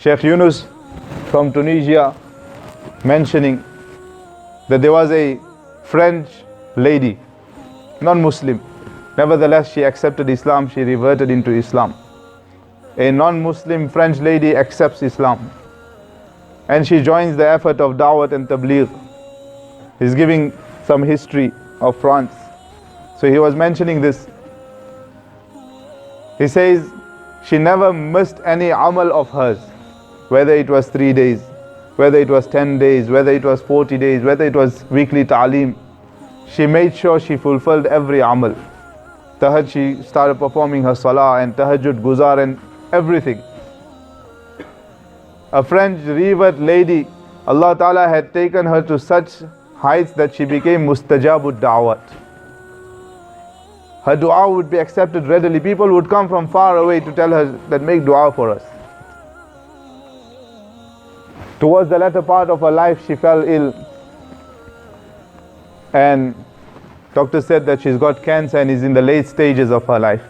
Sheikh Yunus from Tunisia mentioning that there was a French lady, non-Muslim. Nevertheless, she accepted Islam, she reverted into Islam. A non-Muslim French lady accepts Islam and she joins the effort of Dawat and Tabligh. He's giving some history of France. So he was mentioning this. He says she never missed any amal of hers, whether it was 3 days, whether it was 10 days, whether it was 40 days, whether it was weekly ta'aleem. She made sure she fulfilled every amal. Tahajjud, she started performing her salah and tahajjud, guzar and everything. A French revert lady, Allah Ta'ala had taken her to such heights that she became mustajabud da'wat. Her dua would be accepted readily. People would come from far away to tell her that make dua for us. Towards the latter part of her life, she fell ill. And doctor said that she's got cancer and is in the late stages of her life.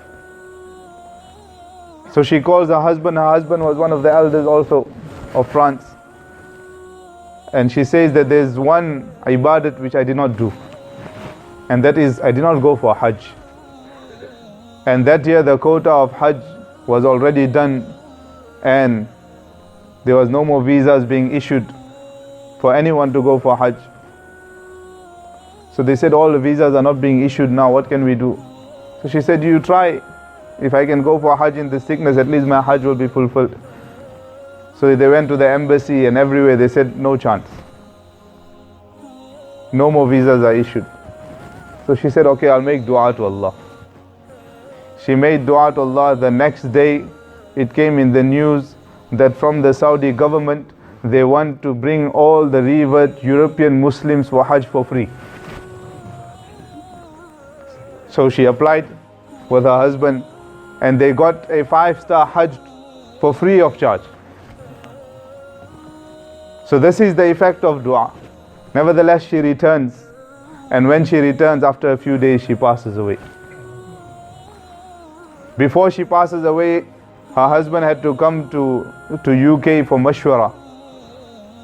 So she calls her husband. Her husband was one of the elders also of France. And she says that there's one ibadat which I did not do. And that is, I did not go for Hajj. And that year the quota of Hajj was already done and there was no more visas being issued for anyone to go for Hajj. So they said all the visas are not being issued now, what can we do? So she said, you try. If I can go for Hajj in this sickness, at least my Hajj will be fulfilled. So they went to the embassy and everywhere they said no chance. No more visas are issued. So she said, okay, I'll make dua to Allah. She made dua to Allah. The next day it came in the news that from the Saudi government they want to bring all the revert European Muslims for Hajj for free. So she applied with her husband and they got a 5-star Hajj for free of charge. So this is the effect of dua. Nevertheless, she returns, and when she returns, after a few days she passes away. Before she passes away, her husband had to come to UK for mashwara.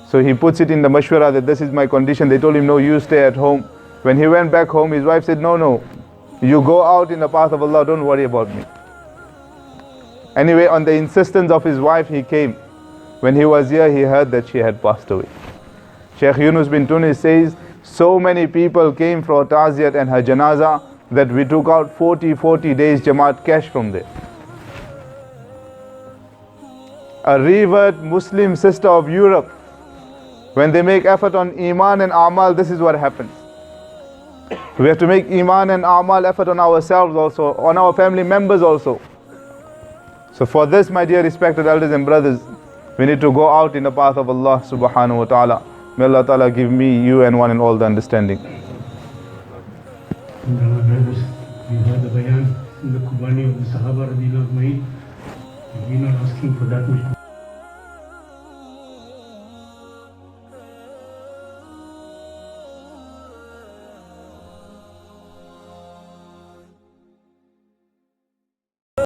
So he puts it in the mashwara that this is my condition. They told him, no, you stay at home. When he went back home, his wife said, no, you go out in the path of Allah, don't worry about me. Anyway, on the insistence of his wife, he came. When he was here, he heard that she had passed away. Sheikh Yunus bin Tunis says, so many people came for Taziyat and her Janaza that we took out 40 days Jamaat cash from there. A revert Muslim sister of Europe, when they make effort on Iman and Amal, this is what happens. We have to make Iman and Amal effort on ourselves also, on our family members also. So for this, my dear respected elders and brothers, we need to go out in the path of Allah subhanahu wa ta'ala. May Allah ta'ala give me, you and one and all the understanding. We heard the bayan in the Qurbani of the Sahaba radiallahu anhu. We're not asking for that much.